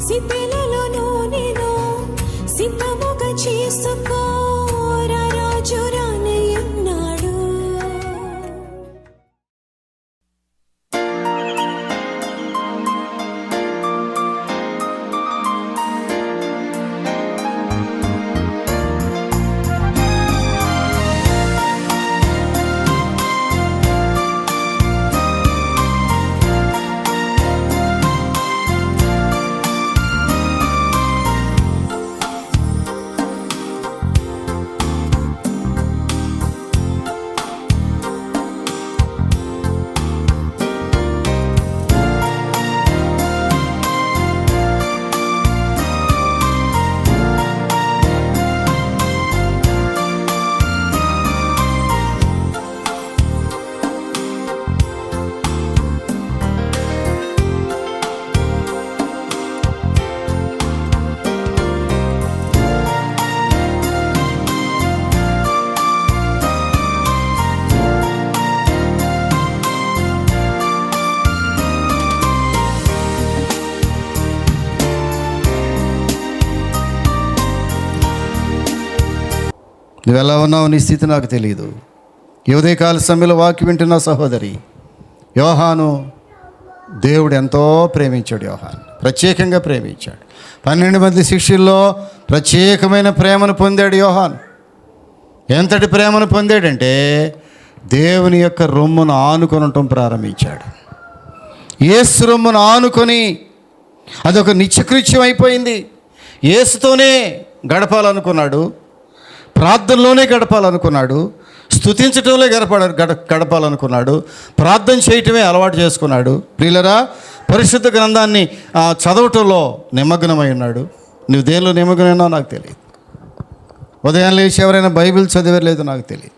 సిద్ధలలో నూనెను సిద్ధముగా చేసుకో, రాజు రానయ్యున్నాడు. నువ్వు ఎలా ఉన్నావు, నీ స్థితి నాకు తెలియదు. ఈ ఉదయకాల సమయంలో వాక్యం వింటున్న సహోదరి, యోహాను దేవుడు ఎంతో ప్రేమించాడు. యోహాను ప్రత్యేకంగా ప్రేమించాడు. 12 మంది శిష్యుల్లో ప్రత్యేకమైన ప్రేమను పొందాడు యోహాను. ఎంతటి ప్రేమను పొందాడంటే దేవుని యొక్క రొమ్మును ఆనుకొని ఉండటం ప్రారంభించాడు. యేసు రొమ్మును ఆనుకొని అదొక నిత్యకృత్యం అయిపోయింది. యేసుతోనే గడపాలనుకున్నాడు, ప్రార్థనలోనే గడపాలనుకున్నాడు, స్తుతించటంలో గడపాలనుకున్నాడు, ప్రార్థన చేయటమే అలవాటు చేసుకున్నాడు. ప్రియులరా, పరిశుద్ధ గ్రంథాన్ని చదవటంలో నిమగ్నమై ఉన్నాడు. నువ్వు దేనిలో నిమగ్నమైనా నాకు తెలియదు. ఉదయం లేచి ఎవరైనా బైబిల్ చదివలేదు నాకు తెలియదు.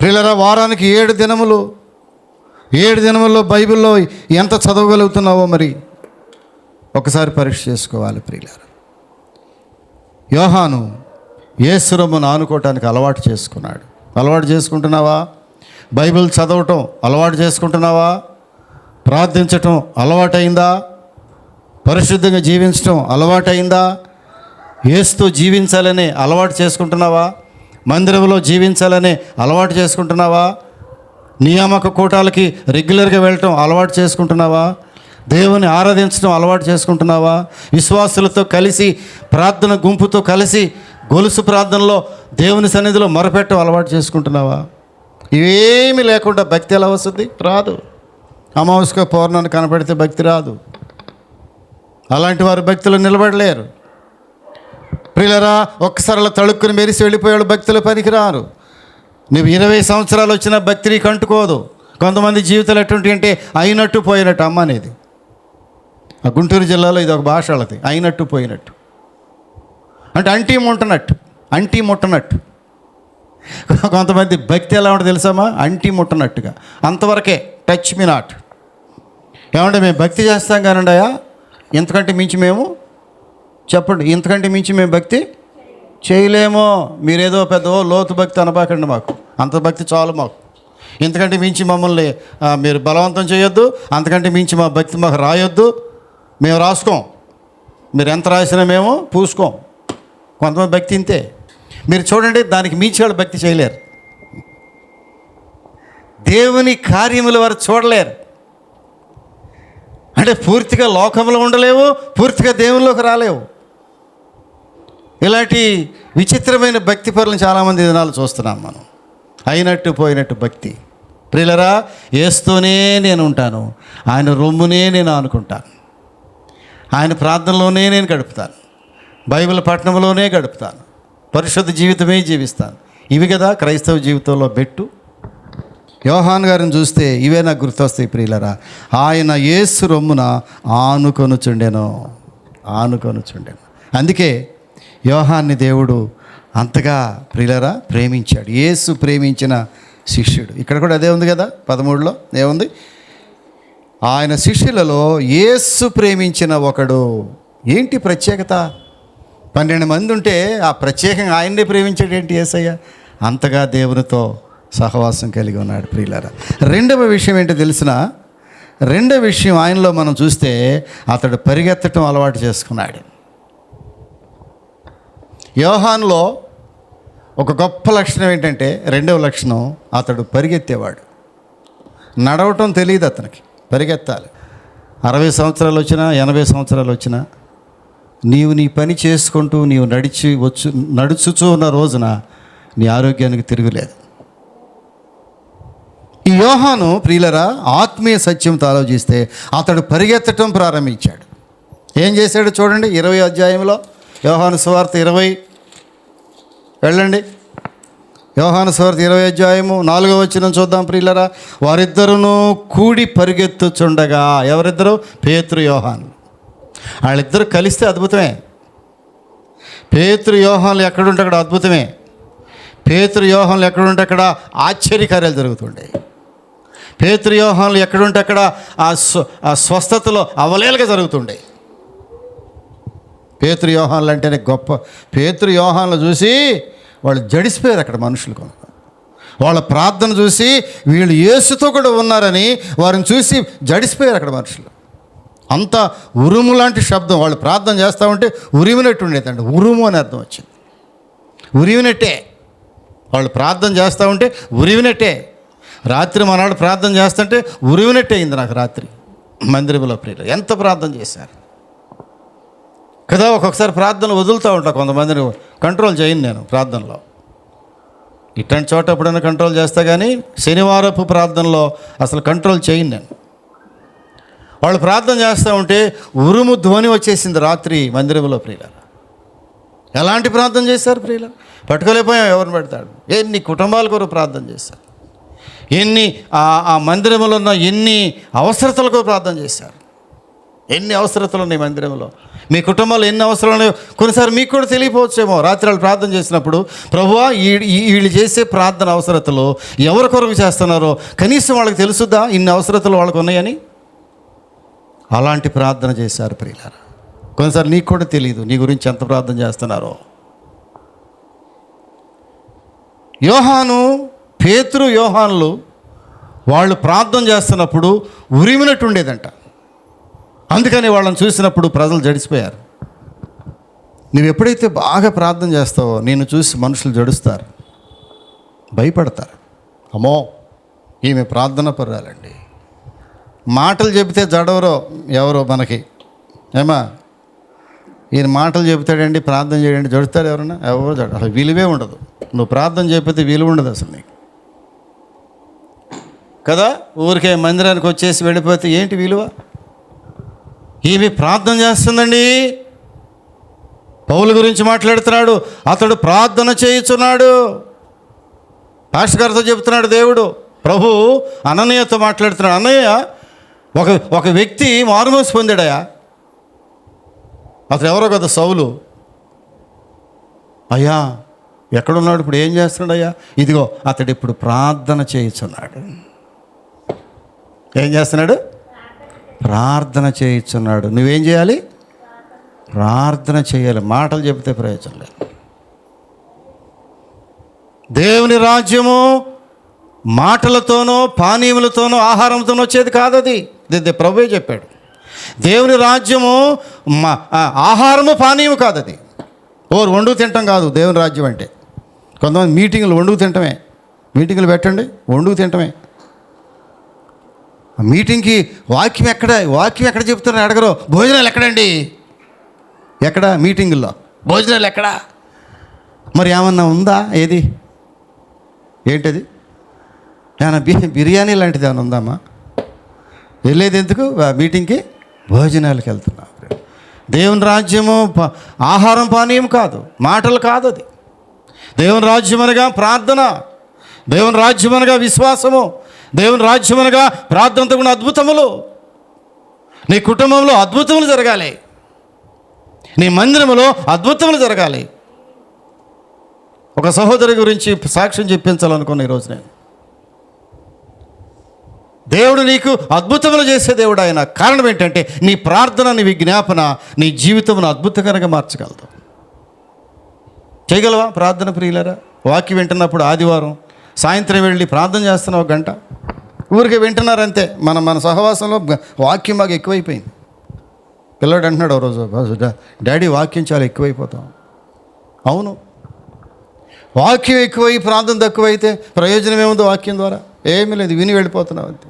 ప్రియులరా, వారానికి 7 దినములు, 7 దినముల్లో బైబిల్లో ఎంత చదవగలుగుతున్నావో మరి ఒకసారి పరీక్ష చేసుకోవాలి. ప్రియులరా, యోహాను యేసు రొమ్మును ఆనుకోవటానికి అలవాటు చేసుకున్నాడు. అలవాటు చేసుకుంటున్నావా? బైబిల్ చదవటం అలవాటు చేసుకుంటున్నావా? ప్రార్థించటం అలవాటైందా? పరిశుద్ధంగా జీవించటం అలవాటైందా? యేసుతో జీవించాలనే అలవాటు చేసుకుంటున్నావా? మందిరంలో జీవించాలనే అలవాటు చేసుకుంటున్నావా? నియామక కూటాలకి రెగ్యులర్గా వెళ్ళటం అలవాటు చేసుకుంటున్నావా? దేవుని ఆరాధించడం అలవాటు చేసుకుంటున్నావా? విశ్వాసులతో కలిసి ప్రార్థన గుంపుతో కలిసి గొలుసు ప్రార్థనలో దేవుని సన్నిధిలో మొరపెట్టడం అలవాటు చేసుకుంటున్నావా? ఇవేమీ లేకుండా భక్తి ఎలా వస్తుంది? రాదు. అమావాస్య పౌర్ణాన్ని కనపడితే భక్తి రాదు. అలాంటి వారు భక్తిలో నిలబడలేరు. ప్రియులరా, ఒక్కసారి అలా తళుక్కుని మెరిసి వెళ్ళిపోయాడు, భక్తుల పనికి రారు. నువ్వు 20 సంవత్సరాలు వచ్చినా భక్తి నీకు అంటుకోదు. కొంతమంది జీవితాలు ఎటువంటి అంటే అయినట్టు పోయినట్టు. అమ్మ అనేది ఆ గుంటూరు జిల్లాలో ఇది ఒక భాష, వాళ్ళది అయినట్టు పోయినట్టు. అంటే అంటీ ముట్టనట్టు. కొంతమంది భక్తి ఎలా ఉంటుంది తెలుసామా? అంటీ ముట్టనట్టుగా, అంతవరకే, టచ్ మీ నాట్. ఏమంటే మేము భక్తి చేస్తాం కానండియా, ఇంతకంటే మించి మేము చెప్పండి, ఇంతకంటే మించి మేము భక్తి చేయలేమో. మీరేదో పెద్ద లోతు భక్తి అనబాకండి, మాకు అంత భక్తి చాలు మాకు. ఇంతకంటే మించి మమ్మల్ని మీరు బలవంతం చేయొద్దు, అంతకంటే మించి మా భక్తి మాకు రాయొద్దు. మేము రాసుకోం, మీరు ఎంత రాసినా మేము పూసుకోం. కొంతమంది భక్తి ఇంతే. మీరు చూడండి, దానికి మించి వాళ్ళు భక్తి చేయలేరు. దేవుని కార్యములు వారు చూడలేరు. అంటే పూర్తిగా లోకంలో ఉండలేవు, పూర్తిగా దేవునిలోకి రాలేవు. ఇలాంటి విచిత్రమైన భక్తి పరులను చాలామంది దినాలు చూస్తున్నాం మనం. అయినట్టు పోయినట్టు భక్తి. ప్రియులరా, యేసుతోనే నేను ఉంటాను, ఆయన రొమ్మునే నేను ఆనుకుంటాను, ఆయన ప్రార్థనలోనే నేను గడుపుతాను, బైబిల్ పఠనంలోనే గడుపుతాను, పరిశుద్ధ జీవితమే జీవిస్తాను. ఇవి కదా క్రైస్తవ జీవితంలో బెట్టు. యోహాన్ గారిని చూస్తే ఇవే నాకు గుర్తొస్తాయి. ప్రియులరా, ఆయన యేసు రొమ్మున ఆనుకొనుచుండెను. అందుకే యోహాన్ని దేవుడు అంతగా ప్రియులరా ప్రేమించాడు. యేసు ప్రేమించిన శిష్యుడు. ఇక్కడ కూడా అదే ఉంది కదా, 13లో ఏముంది? ఆయన శిష్యులలో యేసు ప్రేమించిన ఒకడు. ఏంటి ప్రత్యేకత? 12 మంది ఉంటే ఆ ప్రత్యేకంగా ఆయన్నే ప్రేమించాడు ఏంటి యేసయ్య? అంతగా దేవునితో సహవాసం కలిగి ఉన్నాడు. ప్రియులారా, రెండవ విషయం ఏంటో తెలిసిన, రెండో విషయం ఆయనలో మనం చూస్తే అతడు పరిగెత్తటం అలవాటు చేసుకున్నాడు. యోహానులో ఒక గొప్ప లక్షణం ఏంటంటే, రెండవ లక్షణం, అతడు పరిగెత్తేవాడు. నడవటం తెలియదు అతనికి, పరిగెత్తాలి. 60 సంవత్సరాలు వచ్చినా 80 సంవత్సరాలు వచ్చినా నీవు నీ పని చేసుకుంటూ నీవు నడుచుచూ ఉన్న రోజున నీ ఆరోగ్యానికి తిరుగులేదు. ఈ యోహాను ప్రియులరా ఆత్మీయ సత్యంతో ఆలోచిస్తే అతడు పరిగెత్తటం ప్రారంభించాడు. ఏం చేశాడు చూడండి, 20 అధ్యాయంలో యోహాను సువార్త 20 వెళ్ళండి. యోహాను సువార్త 20 అధ్యాయము 4వ వచనం చూద్దాం ప్రియులరా. వారిద్దరును కూడి పరిగెత్తుచుండగా, ఎవరిద్దరు? పేతురు యోహాను. వాళ్ళిద్దరు కలిస్తే అద్భుతమే. పేతురు యోహాన్లు ఎక్కడుంటే అక్కడ అద్భుతమే. పేతురు యోహాన్లు ఎక్కడుంటే అక్కడ ఆశ్చర్యకార్యాలు జరుగుతుండే. పేతురు యోహాన్లు ఎక్కడుంటే అక్కడ ఆ స్వస్థతలో అవలేలుగా జరుగుతుండే. పేతురు యోహాన్లు అంటేనే గొప్ప. పేతురు యోహాన్లు చూసి వాళ్ళు జడిసిపోయారు అక్కడ మనుషులు. వాళ్ళ ప్రార్థన చూసి వీళ్ళు యేసుతో కూడా ఉన్నారని వారిని చూసి జడిసిపోయారు అక్కడ మనుషులు. అంత ఉరుము లాంటి శబ్దం. వాళ్ళు ప్రార్థన చేస్తూ ఉంటే ఉరిమినట్టు ఉండేదండి. ఉరుము అని అర్థం వచ్చింది. ఉరిమినట్టే. వాళ్ళు ప్రార్థన చేస్తూ ఉంటే ఉరివినట్టే. రాత్రి మనాడు ప్రార్థన చేస్తుంటే ఉరివినట్టే అయింది నాకు రాత్రి మందిరంలో. ప్రియులు ఎంత ప్రార్థన చేశారు కదా. ఒక్కొక్కసారి ప్రార్థన వదులుతూ ఉంటా, కొంతమందిని కంట్రోల్ చేయను నేను ప్రార్థనలో. ఇట్లాంటి చోట ఎప్పుడైనా కంట్రోల్ చేస్తా, కానీ శనివారపు ప్రార్థనలో అసలు కంట్రోల్ చేయను నేను. వాళ్ళు ప్రార్థన చేస్తూ ఉంటే ఉరుము ధ్వని వచ్చేసింది రాత్రి మందిరంలో. ప్రియుల ఎలాంటి ప్రార్థన చేశారు ప్రియుల, పట్టుకోలేకపోయాం ఎవరిని పెడతాడు. ఎన్ని కుటుంబాల కొరకు ప్రార్థన చేశారు, ఎన్ని ఆ మందిరంలో ఉన్న ఎన్ని అవసరతలకు ప్రార్థన చేశారు. ఎన్ని అవసరతలు ఉన్నాయి మందిరంలో, మీ కుటుంబంలో ఎన్ని అవసరాలు ఉన్నాయో కొన్నిసార్లు మీకు కూడా తెలియపోవచ్చేమో. రాత్రి వాళ్ళు ప్రార్థన చేసినప్పుడు, ప్రభువా వీళ్ళు చేసే ప్రార్థన అవసరతలు ఎవరి కొరకు చేస్తున్నారో కనీసం వాళ్ళకి తెలుసుద్దా ఇన్ని అవసరతలు వాళ్ళకు ఉన్నాయని? అలాంటి ప్రార్థన చేశారు ప్రియులారా. కొన్నిసార్లు నీకు కూడా తెలియదు నీ గురించి ఎంత ప్రార్థన చేస్తున్నారో. యోహాను, పేతురు, యోహానులు వాళ్ళు ప్రార్థన చేస్తున్నప్పుడు ఉరిమినట్టు ఉండేదంట. అందుకని వాళ్ళని చూసినప్పుడు ప్రజలు జడిసిపోయారు. నువ్వు ఎప్పుడైతే బాగా ప్రార్థన చేస్తావో నిన్ను చూసి మనుషులు జడుస్తారు, భయపడతారు. అమ్మో ఈమె ప్రార్థన పర్వాలండి. మాటలు చెబితే జడవరో ఎవరో మనకి, ఏమా ఈయన మాటలు చెబుతాడండి ప్రార్థన చేయండి, జడుతారు ఎవరన్నా? ఎవరో జడ. అసలు విలువే ఉండదు. నువ్వు ప్రార్థన చెప్పితే విలువ ఉండదు అసలు నీకు కదా. ఊరికే మందిరానికి వచ్చేసి వెళ్ళిపోతే ఏంటి విలువ? ఈమె ప్రార్థన చేస్తుందండి. పౌలు గురించి మాట్లాడుతున్నాడు, అతడు ప్రార్థన చేయుచున్నాడు. పాస్టర్ గారితో చెబుతున్నాడు దేవుడు, ప్రభు అననీయతో మాట్లాడుతున్నాడు. అన్నయ్య, ఒక వ్యక్తి మారుమనసు పొందాడయా. అతను ఎవరో కదా, సౌలు. అయ్యా ఎక్కడున్నాడు, ఇప్పుడు ఏం చేస్తున్నాడు అయ్యా? ఇదిగో అతడు ఇప్పుడు ప్రార్థన చేయుచున్నాడు. ఏం చేస్తున్నాడు? ప్రార్థన చేయుచున్నాడు. నువ్వేం చేయాలి? ప్రార్థన చేయాలి. మాటలు చెబితే ప్రయోజనం లేదు. దేవుని రాజ్యము మాటలతోనో పానీయములతోనో ఆహారంతోనో వచ్చేది కాదు. అది ప్రభువే చెప్పాడు. దేవుని రాజ్యము ఆహారము పానీయము కాదు. అది వండుకు తింటాం కాదు దేవుని రాజ్యం అంటే. కొంతమంది మీటింగులు వండుకు తింటమే. మీటింగులు పెట్టండి, వండుకు తింటమే. మీటింగ్కి వాక్యం ఎక్కడ చెప్తున్నారు అడగరు. భోజనాలు ఎక్కడండి? ఎక్కడ? మీటింగుల్లో భోజనాలు ఎక్కడా? మరి ఏమన్నా ఉందా? ఏది? ఏంటది? ఏమన్నా బిర్యానీ లాంటిది ఏమైనా ఉందామా? వెళ్ళేది ఎందుకు? మీటింగ్కి భోజనాలకు వెళ్తున్నా. దేవుని రాజ్యము ఆహారం పానీయం కాదు, మాటలు కాదు. అది దేవుని రాజ్యం అనగా ప్రార్థన, దేవుని రాజ్యం అనగా విశ్వాసము, దేవుని రాజ్యం అనగా ప్రార్థనతో ఉన్న అద్భుతములు. నీ కుటుంబంలో అద్భుతములు జరగాలి, నీ మందిరములో అద్భుతములు జరగాలి. ఒక సహోదరి గురించి సాక్ష్యం చెప్పించాలనుకున్న ఈరోజు నేను. దేవుడు నీకు అద్భుతములు చేసే దేవుడు ఆయన. కారణం ఏంటంటే నీ ప్రార్థన, నీ విజ్ఞాపన నీ జీవితమును అద్భుతకరంగా మార్చగలదు. చేయగలవా ప్రార్థన ప్రియులరా? వాక్యం వింటున్నప్పుడు ఆదివారం సాయంత్రం వెళ్ళి ప్రార్థన చేస్తున్నావు, 1 గంట ఊరికే వింటున్నారంతే. మన సహవాసంలో వాక్యం బాగా ఎక్కువైపోయింది. పిల్లాడు అంటున్నాడు ఓ రోజు, డాడీ వాక్యం చాలా ఎక్కువైపోతాం. అవును, వాక్యం ఎక్కువై ప్రార్థన తక్కువైతే ప్రయోజనం ఏముంది? వాక్యం ద్వారా ఏమీ లేదు. విని వెళ్ళిపోతున్నావు అంతే,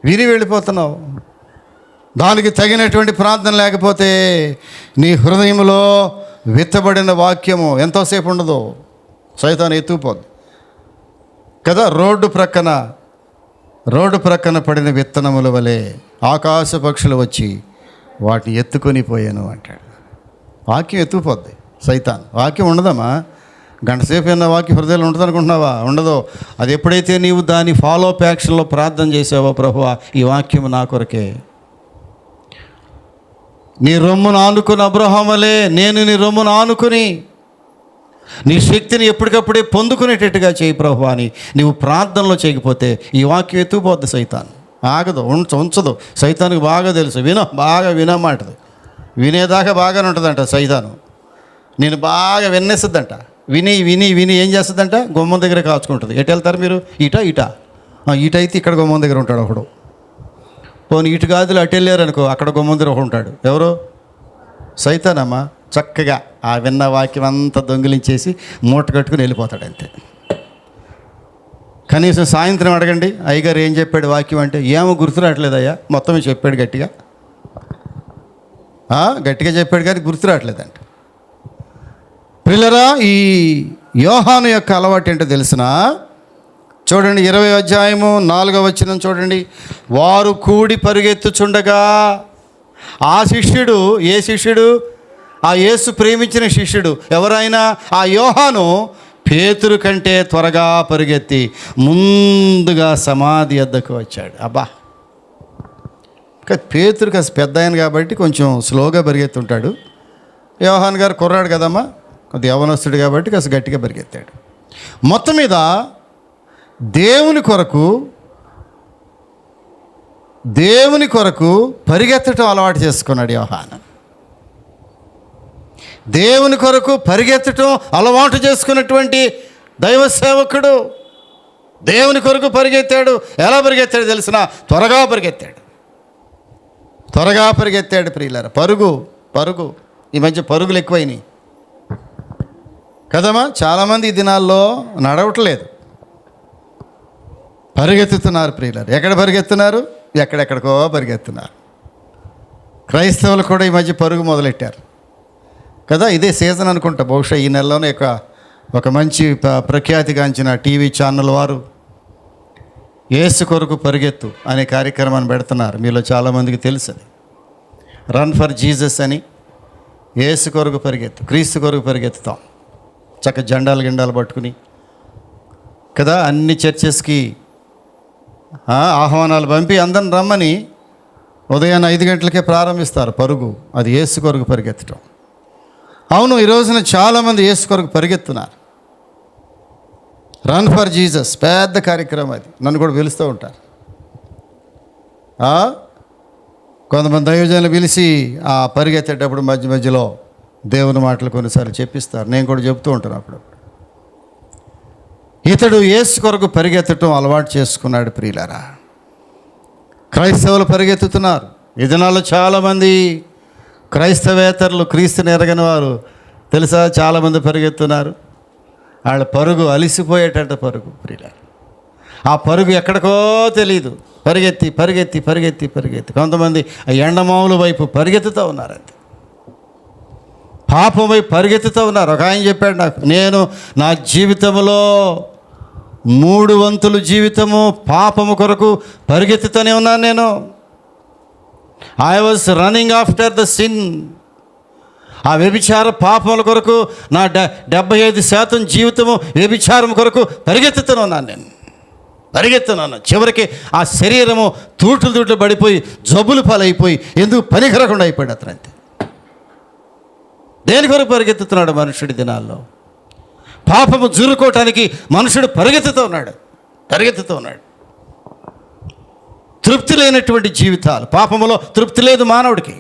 విని వెళ్ళిపోతున్నావు. దానికి తగినటువంటి ప్రార్థన లేకపోతే నీ హృదయంలో విత్తబడిన వాక్యము ఎంతోసేపు ఉండదు, సైతాను ఎత్తుకుపోద్ది కదా. రోడ్డు ప్రక్కన పడిన విత్తనముల వలె ఆకాశ పక్షులు వచ్చి వాటిని ఎత్తుకొని పోయాను అంటాడు. వాక్యం ఎత్తుకుపోద్ది సైతాన్. వాక్యం ఉండదమ్మా, గంటసేపు అయిన వాక్యం హృదయంలో ఉంటుంది అనుకుంటున్నావా? ఉండదు. అది ఎప్పుడైతే నీవు దాని ఫాలో అప్ యాక్షన్లో ప్రార్థన చేసావో, ప్రభువా ఈ వాక్యం నా కొరకే, నీ రొమ్మును ఆనుకుని అబ్రహాము వలె నేను నీ రొమ్మును ఆనుకుని నీ శక్తిని ఎప్పటికప్పుడే పొందుకునేటట్టుగా చేయి ప్రభువా అని నీవు ప్రార్థనలో చేయకపోతే ఈ వాక్యం ఎత్తుకుపోద్ది. సైతాన్ ఆగదు, ఉంచదు. సైతానికి బాగా తెలుసు. బాగా వినమాటది. వినేదాకా బాగానే ఉంటుందంట సైతాను. నేను బాగా వినేస్తుందంట. విని విని విని ఏం చేస్తుందంట? గుమ్మం దగ్గర కాచుకుంటుంది. ఎటు వెళ్తారు మీరు? ఇట అయితే ఇక్కడ గుమ్మం దగ్గర ఉంటాడు ఒకడు. పోనీ ఇటు గాదులు అటు వెళ్ళారు అనుకో, అక్కడ గుమ్మం దగ్గర ఒకడు ఉంటాడు. ఎవరు? సైతానమ్మా. చక్కగా ఆ విన్న వాక్యం అంతా దొంగిలించేసి మూట కట్టుకుని వెళ్ళిపోతాడు అంతే. కనీసం సాయంత్రం అడగండి, అయ్యగారు ఏం చెప్పాడు వాక్యం అంటే, ఏమో గుర్తురావట్లేదయ్యా, మొత్తం చెప్పాడు గట్టిగా చెప్పాడు కానీ గుర్తురావట్లేదంట. పిల్లరా, ఈ యోహాను యొక్క అలవాటు ఏంటో తెలిసినా చూడండి, 20వ అధ్యాయము 4వ వచనం చూడండి. వారు కూడి పరుగెత్తుచుండగా ఆ శిష్యుడు, ఏ శిష్యుడు? ఆ యేసు ప్రేమించిన శిష్యుడు ఎవరైనా, ఆ యోహాను పేతురు కంటే త్వరగా పరుగెత్తి ముందుగా సమాధి వద్దకు వచ్చాడు. అబ్బా, పేతురు కాస్త పెద్ద ఆయన కాబట్టి కొంచెం స్లోగా పరిగెత్తుంటాడు. యోహాన్ గారు కుర్రాడు కదమ్మా, కొద్ది యవనస్తుడు కాబట్టి కాస్త గట్టిగా పరిగెత్తాడు. మొత్తం మీద దేవుని కొరకు పరిగెత్తటం అలవాటు చేసుకున్నాడు యోహాను. దేవుని కొరకు పరిగెత్తటం అలవాటు చేసుకున్నటువంటి దైవ సేవకుడు దేవుని కొరకు పరిగెత్తాడు. ఎలా పరిగెత్తాడు తెలిసిన? త్వరగా పరిగెత్తాడు ప్రియులారా. పరుగు ఈ మధ్య పరుగులు ఎక్కువైనాయి కదమ్మా. చాలామంది ఈ దినాల్లో నడవట్లేదు, పరిగెత్తుతున్నారు ప్రియులారు. ఎక్కడ పరిగెత్తున్నారు? ఎక్కడెక్కడికో పరిగెత్తున్నారు. క్రైస్తవులు కూడా ఈ మధ్య పరుగు మొదలెట్టారు కదా. ఇదే సీజన్ అనుకుంటా, బహుశా ఈ నెలలోనే ఒక మంచి ప్రఖ్యాతిగాంచిన టీవీ ఛానల్ వారు యేసు కొరకు పరిగెత్తు అనే కార్యక్రమాన్ని పెడుతున్నారు. మీలో చాలామందికి తెలుసు అది. రన్ ఫర్ జీసస్ అని. యేసు కొరకు పరిగెత్తు, క్రీస్తు కొరకు పరిగెత్తుతాం. చక్క జెండాలు పట్టుకుని కదా, అన్ని చర్చెస్కి ఆహ్వానాలు పంపి అందరిని రమ్మని ఉదయాన్నే 5 గంటలకే ప్రారంభిస్తారు పరుగు. అది యేసు కొరకు పరిగెత్తడం. అవును, ఈ రోజున చాలామంది యేసు కొరకు పరిగెత్తున్నారు. రన్ ఫర్ జీసస్ పెద్ద కార్యక్రమం అది. నన్ను కూడా పిలుస్తూ ఉంటారు. కొంతమంది దైవజనులు పిలిచి ఆ పరిగెత్తేటప్పుడు మధ్యలో దేవుని మాటలు కొన్నిసార్లు చెప్పిస్తారు. నేను కూడా చెప్తూ ఉంటాను అప్పుడప్పుడు. ఇతడు యేసు కొరకు పరిగెత్తటం అలవాటు చేసుకున్నాడు ప్రియులారా. క్రైస్తవులు పరిగెత్తుతున్నారు. ఈ దినాల్లో చాలామంది క్రైస్తవేతరులు, క్రీస్తుని ఎరగని వారు తెలుసా, చాలామంది పరిగెత్తున్నారు. వాళ్ళ పరుగు అలిసిపోయేటంట పరుగు ప్రియులారా. ఆ పరుగు ఎక్కడికో తెలియదు, పరిగెత్తి కొంతమంది ఎండమావుల వైపు పరిగెత్తుతూ ఉన్నారు. అంతే, పాపం వైపు పరిగెత్తుతూ ఉన్నారు. ఒక ఆయన చెప్పాడు నాకు, నేను నా జీవితంలో 3 వంతులు జీవితము పాపము కొరకు పరిగెత్తుతూనే ఉన్నాను. నేను I was running after the sin. ఆ వ్యభిచార పాపముల కొరకు నా 75% జీవితము వ్యభిచారం కొరకు పరిగెత్తుతున్నాను. చివరికి ఆ శరీరము తూట్లు పడిపోయి జబ్బులు పాలైపోయి ఎందుకు పనికిరకుండా అయిపోయాడు అతను. అంతే, దేని కొరకు పరిగెత్తుతున్నాడు మనుషుడి దినాల్లో? పాపము జూరుకోవటానికి మనుషుడు పరిగెత్తుతూ ఉన్నాడు. తృప్తి లేనటువంటి జీవితాలు. పాపములో తృప్తి లేదు మానవుడికి,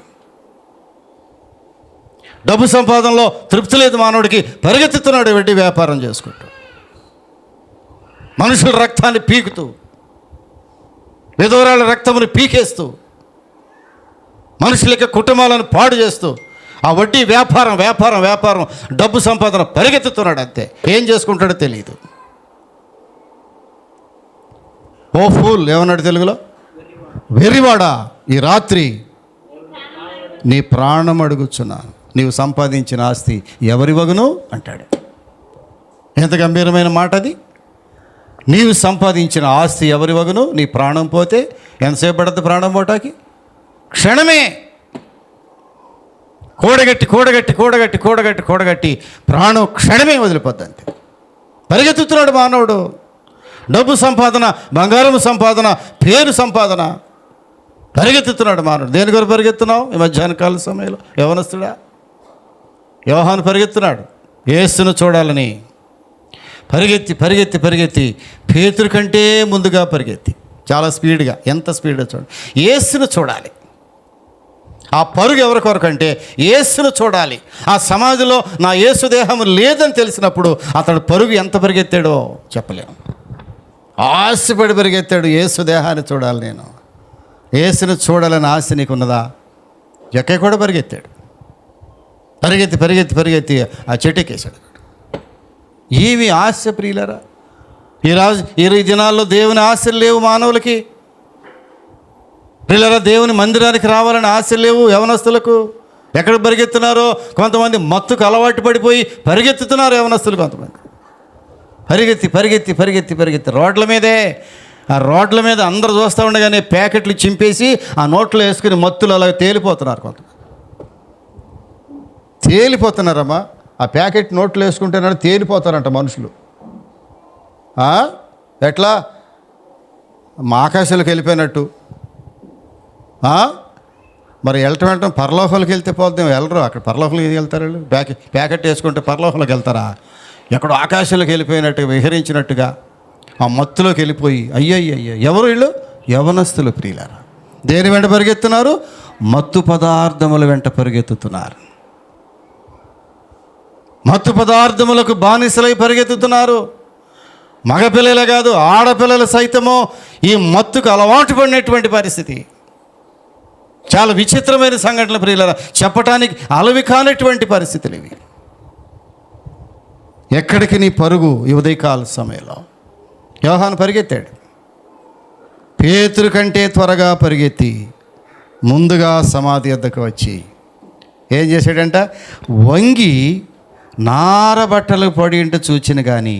డబ్బు సంపాదనలో తృప్తి లేదు మానవుడికి. పరిగెత్తుతున్నాడు వెడ్డి వ్యాపారం చేసుకుంటూ. మనుషుల రక్తాన్ని పీకుతూ, విధవరాల రక్తమును పీకేస్తూ, మనుషుల యొక్క కుటుంబాలను పాడు చేస్తూ, ఆ వడ్డీ వ్యాపారం వ్యాపారం వ్యాపారం డబ్బు సంపాదన పరిగెత్తుతున్నాడు. అంతే, ఏం చేసుకుంటాడో తెలియదు. ఓ ఫూల్ ఏమన్నాడు తెలుగులో? వెర్రివాడా, ఈ రాత్రి నీ ప్రాణం అడుగుచున్నాను, నీవు సంపాదించిన ఆస్తి ఎవరి వగును అంటాడు. ఎంత గంభీరమైన మాట అది! నీవు సంపాదించిన ఆస్తి ఎవరి వగును? నీ ప్రాణం పోతే ఎంతసేపు పడుతుంది ప్రాణం పోటాకి? క్షణమే. కూడగట్టి కూడగట్టి కూడగట్టి కూడగట్టి కూడగట్టి ప్రాణం క్షణమే వదిలిపోద్ది. అంతే, పరిగెత్తుతున్నాడు మానవుడు. డబ్బు సంపాదన, బంగారం సంపాదన, పేరు సంపాదన, పరిగెత్తుతున్నాడు మానవుడు. దేని కొరకు పరిగెత్తున్నావు? ఈ మధ్యాహ్న కాల సమయంలో యవనస్తుడా, యోహాను పరిగెత్తున్నాడు యేసును చూడాలని. పరిగెత్తి పరిగెత్తి పరిగెత్తి పేతురు కంటే ముందుగా పరిగెత్తి, చాలా స్పీడ్గా, ఎంత స్పీడ్గా చూడాలి, యేసును చూడాలి. ఆ పరుగు ఎవరి కొరకు అంటే యేసును చూడాలి. ఆ సమాధిలో నా యేసు దేహం లేదని తెలిసినప్పుడు అతడు పరుగు ఎంత పరిగెత్తాడో చెప్పలేము. ఆశపడి పరిగెత్తాడు, యేసు దేహాన్ని చూడాలి, నేను యేసును చూడాలని ఆశ నీకున్నదా? జక్క కూడా పరిగెత్తాడు. పరిగెత్తి పరిగెత్తి పరిగెత్తి ఆ చెట్టుకేశాడు. ఏమి ఆశ ప్రియులరా! ఈ దినాల్లో దేవుని ఆశలు లేవు మానవులకి. ప్రియులరా, దేవుని మందిరానికి రావాలని ఆశలు లేవు యవనస్తులకు. ఎక్కడ పరిగెత్తున్నారో, కొంతమంది మత్తుకు అలవాటు పడిపోయి పరిగెత్తుతున్నారు యవనస్తులు. కొంతమంది పరిగెత్తి పరిగెత్తి పరిగెత్తి పరిగెత్తి రోడ్ల మీదే, ఆ రోడ్ల మీద అందరూ చూస్తూ ఉండగానే ప్యాకెట్లు చింపేసి ఆ నోట్లో వేసుకుని మత్తులు అలా తేలిపోతున్నారు. కొంతమంది తేలిపోతున్నారమ్మా, ఆ ప్యాకెట్ నోట్లో వేసుకుంటున్నాడు, తేలిపోతారంట మనుషులు. ఎట్లా? మా ఆకాశాలకు వెళ్ళిపోయినట్టు. మరి వెళ్ళటం పరలోకాలకు వెళ్తే పోద్దాం, వెళ్ళరు. అక్కడ పరలోకాలకు వెళ్తారు వీళ్ళు. ప్యాకెట్ వేసుకుంటే పరలోకాలకు వెళ్తారా? ఎక్కడో ఆకాశాలకు వెళ్ళిపోయినట్టుగా, విహరించినట్టుగా ఆ మత్తులోకి వెళ్ళిపోయి, అయ్యయ్యయ్యో, ఎవరు వీళ్ళు? యవనస్తులు ప్రియులారా. దేని వెంట పరిగెత్తున్నారు? మత్తు పదార్థముల వెంట పరిగెత్తుతున్నారు. మత్తు పదార్థములకు బానిసలై పరిగెత్తుతున్నారు. మగపిల్లలే కాదు, ఆడపిల్లలు సైతము ఈ మత్తుకు అలవాటు పడినటువంటి పరిస్థితి. చాలా విచిత్రమైన సంఘటనలు ప్రియులారా, చెప్పటానికి అలవి కానటువంటి పరిస్థితులు ఇవి. ఎక్కడికి నీ పరుగు? ఈ ఉదయకాల సమయంలో యోహాను పరిగెత్తాడు. పేతురు కంటే త్వరగా పరిగెత్తి ముందుగా సమాధి వద్దకు వచ్చి ఏం చేశాడంట? వంగి నారబట్టలు పడి ఉంటే చూచిన కానీ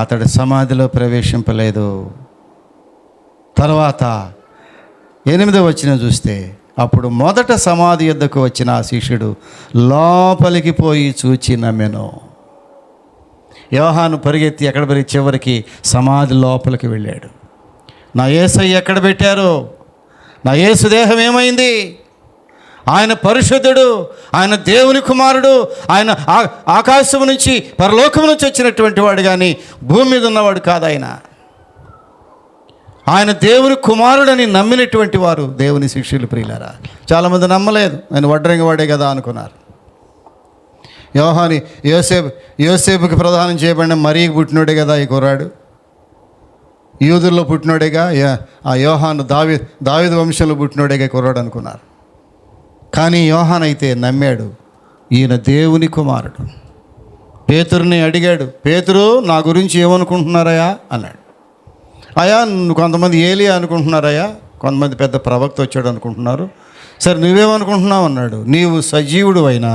అతడు సమాధిలో ప్రవేశింపలేదు. తర్వాత 8వ వచనం చూస్తే, అప్పుడు మొదట సమాధి యొద్దకు వచ్చిన ఆ శిష్యుడు లోపలికి పోయి చూచి నమ్మెను. యోహాను పరిగెత్తి ఎక్కడ పరిగెత్తి చివరికి సమాధి లోపలికి వెళ్ళాడు. నా యేసయ్య ఎక్కడ పెట్టారు? నా యేసు దేహం ఏమైంది? ఆయన పరిశుద్ధుడు, ఆయన దేవుని కుమారుడు, ఆయన ఆకాశం నుంచి పరలోకం నుంచి వచ్చినటువంటి వాడు, కానీ భూమి మీద ఉన్నవాడు కాదు. ఆయన దేవుని కుమారుడని నమ్మినటువంటి వారు దేవుని శిష్యులు ప్రియులారా. చాలామంది నమ్మలేదు, ఆయన వడ్రంగి వాడే కదా అనుకున్నారు. యోసేపుకి ప్రదానం చేయబడిన మరీకి పుట్టినోడే కదా ఈ కుర్రాడు, యూదుల్లో పుట్టినోడేగా. ఆ యోహాను దావీదు వంశంలో పుట్టినోడేగా కుర్రాడు అనుకున్నారు. కానీ యోహాను అయితే నమ్మాడు, ఈయన దేవుని కుమారుడు. పేతురుని అడిగాడు, పేతురు నా గురించి ఏమనుకుంటున్నారయ్యా అన్నాడు. అయ్యా, కొంతమంది ఏలియా అనుకుంటున్నారయ్యా, కొంతమంది పెద్ద ప్రవక్త వచ్చాడు అనుకుంటున్నారు. సరే నువ్వేమనుకుంటున్నావు అన్నాడు. నీవు సజీవుడు అయిన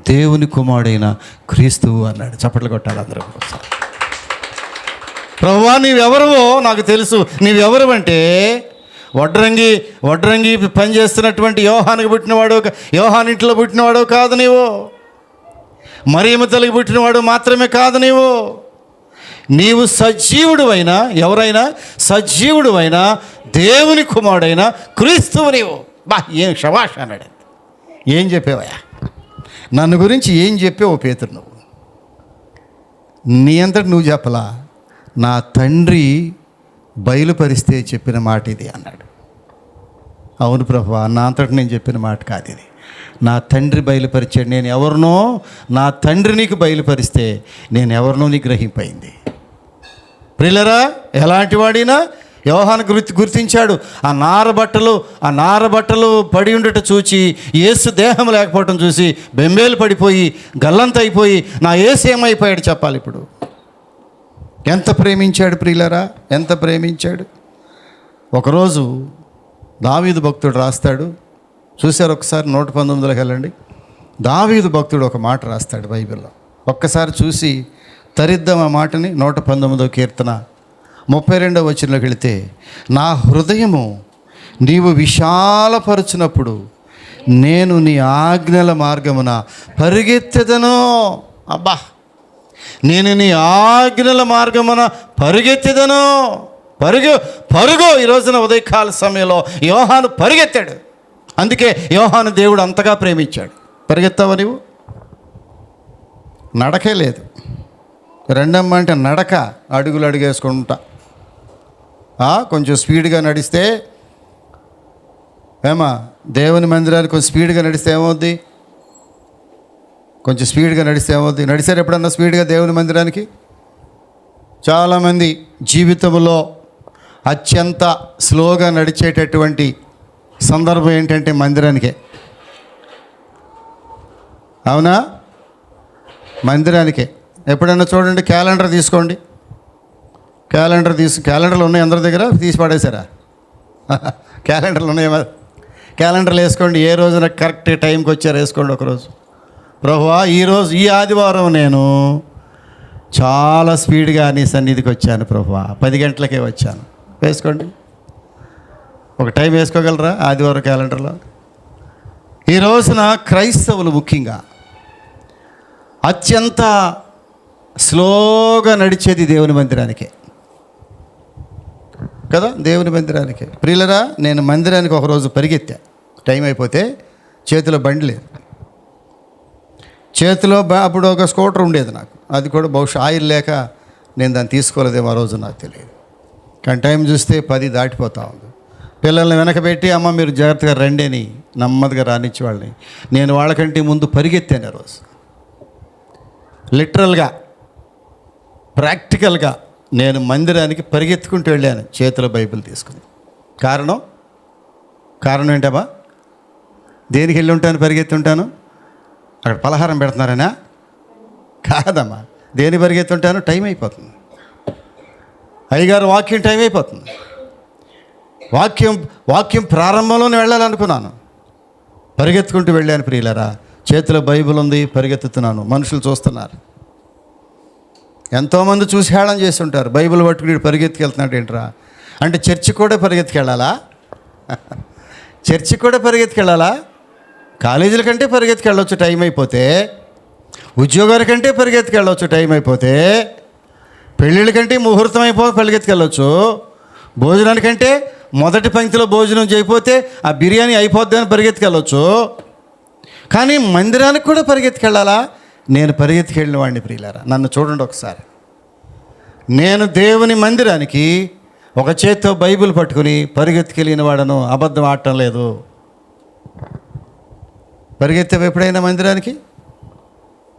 దేవుని కుమారుడైన క్రీస్తువు అన్నాడు. చప్పట్లు కొట్టాలి అందరూ. ప్రభువా, నీవెవరువో నాకు తెలుసు. నీవెవరు అంటే వడ్రంగి పని చేస్తున్నటువంటి యోహానికి పుట్టినవాడు, యోహాన్ ఇంట్లో పుట్టినవాడు కాదు నీవు. మరియమ్మ తల్లికి పుట్టినవాడు మాత్రమే కాదు నీవు సజీవుడు అయినా, ఎవరైనా సజీవుడు అయినా దేవుని కుమారుడైన క్రీస్తువు నీవు. ఏం శభాష్ అన్నాడు. ఏం చెప్పావయ్యా నన్ను గురించి? ఏం చెప్పావు పేతురు? నువ్వు నీ అంతటి నువ్వు చెప్పలా, నా తండ్రి బయలుపరిస్తే చెప్పిన మాట ఇది అన్నాడు. అవును ప్రభువా, నా అంతటి నేను చెప్పిన మాట కాదు ఇది, నా తండ్రి బయలుపరిచాడు. నేను ఎవరినో, నా తండ్రి నీకు బయలుపరిస్తే నేను ఎవరినో నీకు గ్రహింపైంది. ప్రియులరా, ఎలాంటి వాడినా యోహాను గుర్తించాడు. ఆ నారబట్టలు పడి ఉండట చూచి, యేసు దేహం లేకపోవటం చూసి బెంబేలు పడిపోయి గల్లంత అయిపోయి, నా యేసు ఏమైపోయాడు చెప్పాలి ఇప్పుడు. ఎంత ప్రేమించాడు ప్రియులరా, ఎంత ప్రేమించాడు. ఒకరోజు దావీదు భక్తుడు రాస్తాడు, చూశారు ఒకసారి 119లోకి వెళ్ళండి. దావీదు భక్తుడు ఒక మాట రాస్తాడు బైబిల్లో. ఒక్కసారి చూసి తరిద్దాం ఆ మాటని. 119వ కీర్తన 32వ వచనంలోకి వెళితే, నా హృదయము నీవు విశాలపరుచినప్పుడు నేను నీ ఆజ్ఞల మార్గమున పరిగెత్తెదను. అబ్బా, నేను నీ ఆజ్ఞల మార్గమున పరిగెత్తెదను. పరుగు ఈ రోజున ఉదయకాల సమయంలో యోహాను పరిగెత్తాడు. అందుకే యోహాను దేవుడు అంతగా ప్రేమించాడు. పరిగెత్తావా నీవు? నడకే లేదు. రెండమ్మ అంటే నడక, అడుగులు అడుగేసుకుంటా. కొంచెం స్పీడ్గా నడిస్తే దేవుని మందిరానికి కొంచెం స్పీడ్గా నడిస్తే ఏమవుద్ది? కొంచెం స్పీడ్గా నడిస్తే ఏమవుద్ది? నడిచారు ఎప్పుడన్నా స్పీడ్గా దేవుని మందిరానికి? చాలామంది జీవితంలో అత్యంత స్లోగా నడిచేటటువంటి సందర్భం ఏంటంటే మందిరానికే. అవునా? మందిరానికే. ఎప్పుడన్నా చూడండి, క్యాలెండర్ తీసుకోండి. క్యాలెండర్లు ఉన్నాయి అందరి దగ్గర, తీసి పడేశారా? క్యాలెండర్లు ఉన్నాయి. క్యాలెండర్లు వేసుకోండి, ఏ రోజున కరెక్ట్ టైంకి వచ్చారు వేసుకోండి. ఒకరోజు, ప్రభువా ఈ ఆదివారం నేను చాలా స్పీడ్గా నీ సన్నిధికి వచ్చాను ప్రభువా, 10 గంటలకే వచ్చాను. వేసుకోండి. ఒక టైం వేసుకోగలరా ఆదివారం క్యాలెండర్లో? ఈ రోజున క్రైస్తవులు ముఖ్యంగా అత్యంత స్లోగా నడిచేది దేవుని మందిరానికే కదా, దేవుని మందిరానికే. ప్రియులరా, నేను మందిరానికి ఒకరోజు పరిగెత్తా. టైం అయిపోతే చేతిలో బండి లేదు. చేతిలో అప్పుడు ఒక స్కూటర్ ఉండేది నాకు, అది కూడా బహుశా ఆయిల్ లేక నేను దాన్ని తీసుకోలేదేమో ఆ రోజు, నాకు తెలియదు. కానీ టైం చూస్తే 10 దాటిపోతా ఉంది. పిల్లల్ని వెనకబెట్టి, అమ్మ మీరు జాగ్రత్తగా రండి అని నెమ్మదిగా రానిచ్చి వాళ్ళని నేను వాళ్ళకంటే ముందు పరిగెత్తాను ఆ రోజు. లిటరల్గా, ప్రాక్టికల్గా నేను మందిరానికి పరిగెత్తుకుంటూ వెళ్ళాను చేతిలో బైబిల్ తీసుకుని. కారణం ఏంటమ్మా? దేనికి వెళ్ళి ఉంటాను, పరిగెత్తి ఉంటాను? అక్కడ పలహారం పెడుతున్నారనా? కాదమ్మా. దేని పరిగెత్తుంటాను? టైం అయిపోతుంది. అయ్యగారు వాక్యం టైం అయిపోతుంది. వాక్యం ప్రారంభంలోనే వెళ్ళాలనుకున్నాను, పరిగెత్తుకుంటూ వెళ్ళాను. ప్రియులరా, చేతిలో బైబిల్ ఉంది, పరిగెత్తుతున్నాను. మనుషులు చూస్తున్నారు. ఎంతోమంది చూసి హేళన చేసి ఉంటారు, బైబిల్ పట్టుకుని పరిగెత్తుకెళ్తున్నాడు ఏంట్రా అంటే. చర్చి కూడా పరిగెత్తుకెళ్ళాలా? చర్చి కూడా పరిగెత్తుకెళ్ళాలా? కాలేజీల కంటే పరిగెత్తుకెళ్ళవచ్చు టైం అయిపోతే, ఉద్యోగాల కంటే పరిగెత్తుకెళ్ళవచ్చు టైం అయిపోతే, పెళ్ళిళ్ళ కంటే ముహూర్తం పరిగెత్తుకెళ్ళవచ్చు, భోజనానికంటే మొదటి పంక్తిలో భోజనం చేయకపోతే ఆ బిర్యానీ అయిపోద్ది అని పరిగెత్తుకెళ్ళవచ్చు. కానీ మందిరానికి కూడా పరిగెత్తుకెళ్ళాలా? నేను పరిగెత్తుకెళ్ళిన వాడిని. ప్రియులారా, నన్ను చూడండి ఒకసారి. నేను దేవుని మందిరానికి ఒక చేత్తో బైబిల్ పట్టుకుని పరిగెత్తుకెళ్ళిన వాడను, అబద్ధం ఆడటం లేదు. పరిగెత్తావు ఎప్పుడైనా మందిరానికి?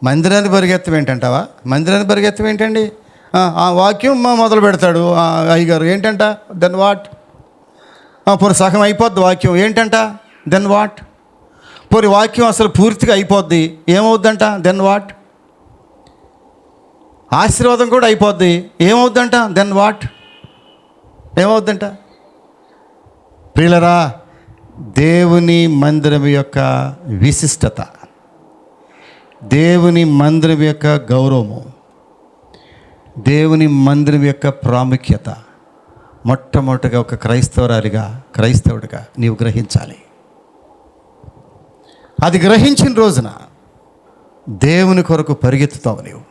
మందిరానికి పరిగెత్తం ఏంటంటావా? మందిరానికి పరిగెత్తం ఏంటండి? ఆ వాక్యం మొదలు పెడతాడు అయ్యగారు, ఏంటంట? Then what? పోనీ సగం అయిపోద్ది వాక్యం, ఏంటంట? Then what? పోనీ వాక్యం అసలు పూర్తిగా అయిపోద్ది, ఏమవుద్దంట? Then what? ఆశీర్వాదం కూడా అయిపోద్ది, ఏమవుద్దంట? Then what? ఏమవుద్దంట? ప్రియులరా, దేవుని మందిరం యొక్క విశిష్టత, దేవుని మందిరం యొక్క గౌరవము, దేవుని మందిరం యొక్క ప్రాముఖ్యత మొట్టమొదటిగా ఒక క్రైస్తవుడిగా నీవు గ్రహించాలి. అది గ్రహించిన రోజున దేవుని కొరకు పరిగెత్తుతావు నీవు.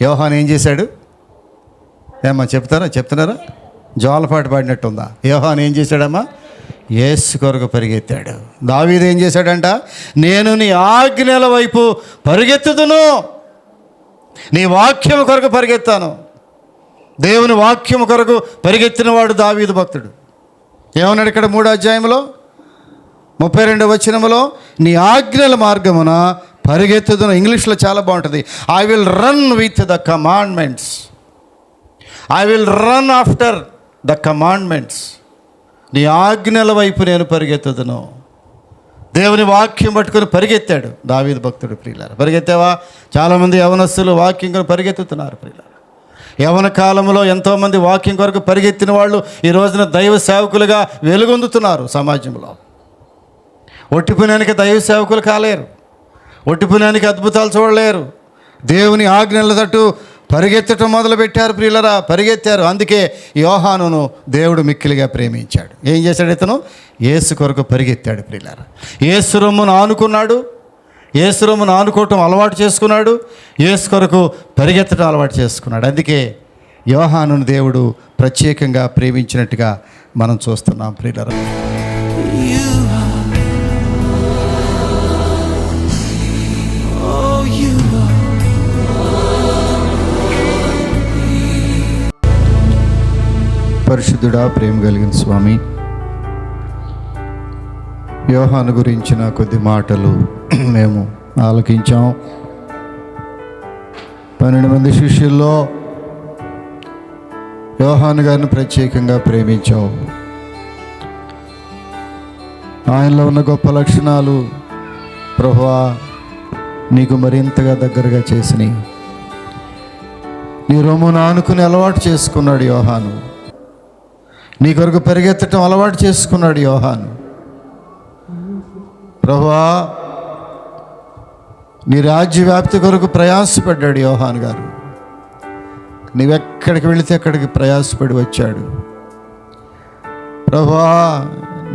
యోహాను ఏం చేశాడు? ఏమ్మా చెప్తున్నారా? జోలపాట పాడినట్టుందా? యోహాను ఏం చేశాడమ్మా? యేసు కొరకు పరిగెత్తాడు. దావీదు ఏం చేశాడంట? నేను నీ ఆజ్ఞల వైపు పరిగెత్తుదును, నీ వాక్యం కొరకు పరిగెత్తాను. దేవుని వాక్యం కొరకు పరిగెత్తిన వాడు దావీదు భక్తుడు. ఏమన్నాడు ఇక్కడ 3వ అధ్యాయంలో 32వ వచనములో? నీ ఆజ్ఞల మార్గమున పరిగెత్తుదును. ఇంగ్లీష్లో చాలా బాగుంటుంది, I will run with the commandments. I will run after the commandments. నీ ఆజ్ఞల వైపు నేను పరిగెత్తుదును. దేవుని వాక్యం పట్టుకొని పరిగెత్తాడు దావీదు భక్తుడు. ప్రియులారా, పరిగెత్తావా? చాలామంది యవనస్తులు వాక్యం కొరకు పరిగెత్తుతున్నారు. ప్రియులారా, యవన కాలంలో ఎంతోమంది వాక్యం కొరకు పరిగెత్తిన వాళ్ళు ఈ రోజున దైవ సేవకులుగా వెలుగొందుతున్నారు సమాజంలో. ఒట్టిపునానికి దైవ సేవకులు కాలేరు, ఒట్టిపునానికి అద్భుతాలు చూడలేరు. దేవుని ఆజ్ఞల తట్టు పరిగెత్తటం మొదలుపెట్టారు. ప్రియులరా, పరిగెత్తారు. అందుకే యోహానును దేవుడు మిక్కిలిగా ప్రేమించాడు. ఏం చేశాడు? ఇతను యేసు కొరకు పరిగెత్తాడు. ప్రియులరా, యేసు రొమ్మును ఆనుకున్నాడు. యేసు రొమ్మును ఆనుకోవటం అలవాటు చేసుకున్నాడు. యేసు కొరకు పరిగెత్తడం అలవాటు చేసుకున్నాడు. అందుకే యోహానును దేవుడు ప్రత్యేకంగా ప్రేమించినట్టుగా మనం చూస్తున్నాం. ప్రియులరా, పరిశుద్ధుడా, ప్రేమ కలిగిన స్వామి, యోహాను గురించిన కొద్ది మాటలు మేము ఆలకించాం. 12 మంది శిష్యుల్లో యోహాను గారిని ప్రత్యేకంగా ప్రేమించావు. ఆయనలో ఉన్న గొప్ప లక్షణాలు ప్రభువా నీకు మరింతగా దగ్గరగా చేసినాయి. నీ రొమ్మును ఆనుకుని అలవాటు చేసుకున్నాడు యోహాను. నీ కొరకు పరిగెత్తటం అలవాటు చేసుకున్నాడు యోహాను. ప్రభువా నీ రాజ్య వ్యాప్తి కొరకు ప్రయాసపడ్డాడు యోహాను గారు. నీవెక్కడికి వెళితే అక్కడికి ప్రయాసపడి వచ్చాడు. ప్రభువా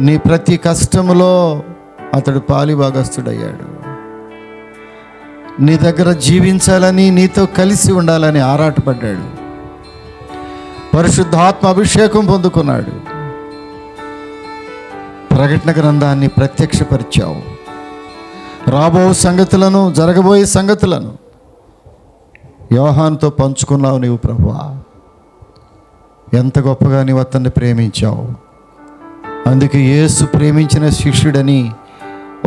నీ ప్రతి కష్టములో అతడు పాలిభాగస్తుడయ్యాడు. నీ దగ్గర జీవించాలని, నీతో కలిసి ఉండాలని ఆరాటపడ్డాడు. పరిశుద్ధాత్మ అభిషేకం పొందుకున్నాడు. ప్రకటన గ్రంథాన్ని ప్రత్యక్షపరిచావు. రాబో సంగతులను, జరగబోయే సంగతులను యోహానుతో పంచుకున్నావు నీవు. ప్రభువా ఎంత గొప్పగా నీవు అతన్ని ప్రేమించావు. అందుకే యేసు ప్రేమించిన శిష్యుడని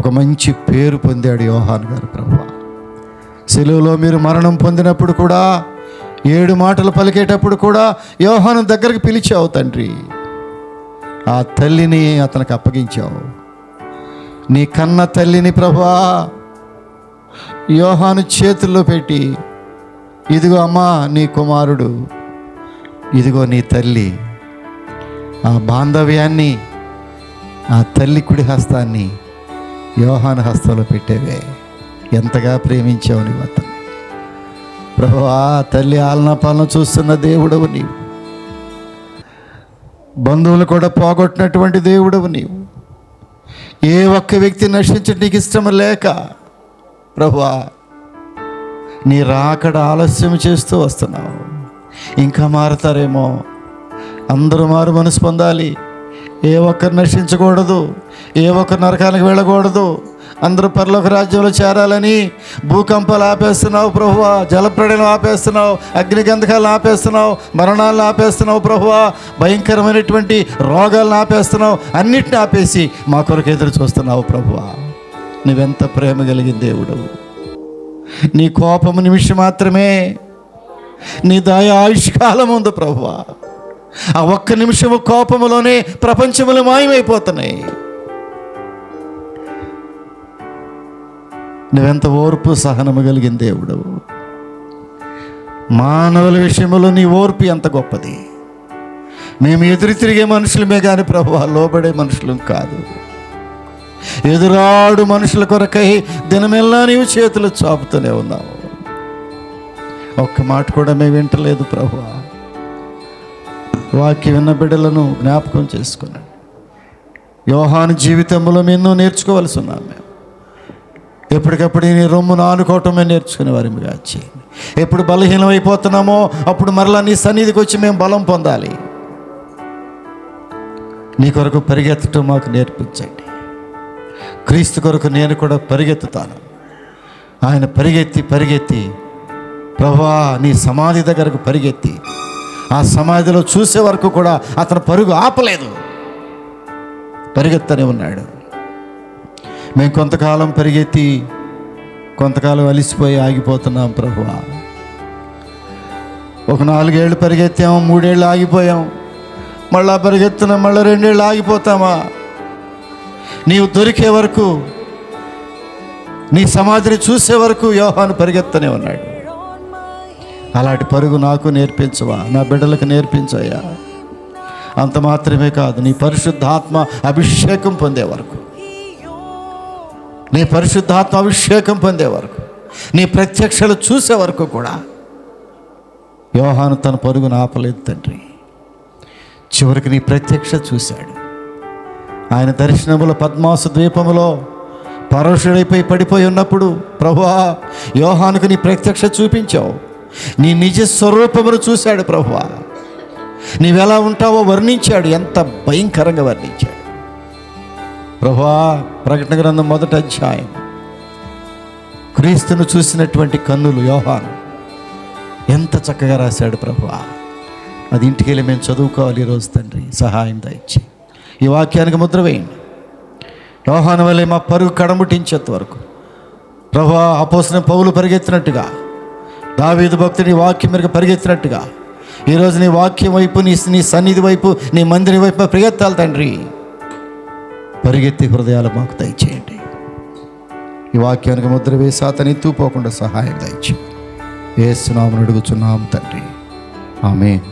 ఒక మంచి పేరు పొందాడు యోహాను గారు. ప్రభువా సిలువలో మీరు మరణం పొందినప్పుడు కూడా, 7 మాటలు పలికేటప్పుడు కూడా యోహాను దగ్గరికి పిలిచావు తండ్రి. ఆ తల్లిని అతనికి అప్పగించావు. నీ కన్న తల్లిని ప్రభువా యోహాను చేతుల్లో పెట్టి, ఇదిగో అమ్మా నీ కుమారుడు, ఇదిగో నీ తల్లి. ఆ బాంధవ్యాన్ని, ఆ తల్లి కుడి హస్తాన్ని యోహాను హస్తంలో పెట్టేవే. ఎంతగా ప్రేమించావు నీవు అతన్ని. ప్రభువా తల్లి ఆలనా పాలన చూస్తున్న దేవుడవు నీవు. బంధువులు కూడా పోగొట్టినటువంటి దేవుడవు నీవు. ఏ ఒక్క వ్యక్తి నశించడం నీకు ఇష్టం లేక ప్రభువా నీ రాకడ ఆలస్యం చేస్తూ వస్తున్నావు. ఇంకా మారుతారేమో, అందరూ మారు మనసు పొందాలి. ఏ ఒక్కరు నశించకూడదు, ఏ ఒక్కరు నరకానికి వెళ్ళకూడదు, అందరూ పరలోక రాజ్యంలో చేరాలని భూకంపాలు ఆపేస్తున్నావు ప్రభువా, జలప్రళయం ఆపేస్తున్నావు, అగ్నిగంధకాలను ఆపేస్తున్నావు, మరణాలను ఆపేస్తున్నావు ప్రభువా, భయంకరమైనటువంటి రోగాలను ఆపేస్తున్నావు. అన్నిటిని ఆపేసి మా కొరకు ఎదురు చూస్తున్నావు ప్రభువా. నువ్వెంత ప్రేమ కలిగిన దేవుడవు. నీ కోపము నిమిషం మాత్రమే, నీ దయ ఆయుష్కాలం ఉంది ప్రభువా. ఆ ఒక్క నిమిషము కోపములోనే ప్రపంచములు మాయమైపోతున్నాయి. నువ్వెంత ఓర్పు సహనము కలిగిన దేవుడవు. మానవుల విషయంలో నీ ఓర్పు ఎంత గొప్పది. మేము ఎదురు తిరిగే మనుషులమే కానీ ప్రభువా లోబడే మనుషులం కాదు. ఎదురాడు మనుషుల కొరకై దినమెల్లా నీవు చేతులు చాపుతూనే ఉన్నావు. ఒక్క మాట కూడా మేము వింటలేదు ప్రభువా. వాక్య విన్న బిడ్డలను జ్ఞాపకం చేసుకున్నాడు. యోహాను జీవితంలో ఎన్నో నేర్చుకోవలసి ఉన్నాం. మేము ఎప్పటికప్పుడు నీ రొమ్మును ఆనుకోవటమే నేర్చుకునే వారిగా చేయండి. ఎప్పుడు బలహీనం అయిపోతున్నామో అప్పుడు మరలా నీ సన్నిధికి వచ్చి మేము బలం పొందాలి. నీ కొరకు పరిగెత్తటం మాకు నేర్పించండి. క్రీస్తు కొరకు నేను కూడా పరిగెత్తుతాను. ఆయన పరిగెత్తి ప్రభువా నీ సమాధి దగ్గరకు పరిగెత్తి ఆ సమాధిలో చూసే వరకు కూడా అతను పరుగు ఆపలేదు, పరిగెత్తనే ఉన్నాడు. మేము కొంతకాలం పరిగెత్తి కొంతకాలం అలిసిపోయి ఆగిపోతున్నాం ప్రభువా. ఒక 4 ఏళ్ళు పరిగెత్తాము, 3 ఏళ్ళు ఆగిపోయాం, మళ్ళా పరిగెత్తున్నాం, మళ్ళీ 2 ఏళ్ళు ఆగిపోతామా? నీవు దొరికే వరకు, నీ సమాధిని చూసే వరకు యోహాను పరిగెత్తనే ఉన్నాడు. అలాంటి పరుగు నాకు నేర్పించవా, నా బిడ్డలకు నేర్పించయ్యా. అంత మాత్రమే కాదు, నీ పరిశుద్ధాత్మ అభిషేకం పొందే వరకు, నీ పరిశుద్ధాత్మ అభిషేకం పొందే వరకు, నీ ప్రత్యక్షలు చూసే వరకు కూడా యోహాను తన పరుగును ఆపలేదు తండ్రి. చివరికి నీ ప్రత్యక్ష చూశాడు. ఆయన దర్శనములో పద్మాసు ద్వీపములో పరవశుడైపోయి పడిపోయి ఉన్నప్పుడు, ప్రభువా యోహానుకు నీ ప్రత్యక్ష చూపించావు, నీ నిజ స్వరూపమును చూశాడు. ప్రభువా నీవెలా ఉంటావో వర్ణించాడు, ఎంత భయంకరంగా వర్ణించాడు. ప్రభువా ప్రకటన గ్రంథం 1వ అధ్యాయం, క్రీస్తును చూసినటువంటి కన్నులు యోహాను ఎంత చక్కగా రాశాడు. ప్రభువా అది ఇంటికి వెళ్ళి మేము చదువుకోవాలి ఈరోజు. తండ్రి సహాయం దయచి ఈ వాక్యానికి ముద్ర వేయండి. యోహాను వలె మా పరుగు కడముటించేంత వరకు ప్రభువా అపోస్తలుడైన పౌలు పరిగెత్తినట్టుగా, దావీదు భక్తుడి వాక్యం మేరకు పరిగెత్తినట్టుగా ఈరోజు నీ వాక్యం వైపు, నీ సన్నిధి వైపు, నీ మందిరం వైపు పరిగెత్తాలి తండ్రి. పరిగెత్తి హృదయాలు మాకు దయచేయండి. ఈ వాక్యానికి ముద్ర వేసి అతని తూపోకుండా సహాయం దయచేయండి. యేసు నామమున అడుగుచున్నాము తండ్రి, ఆమేన్.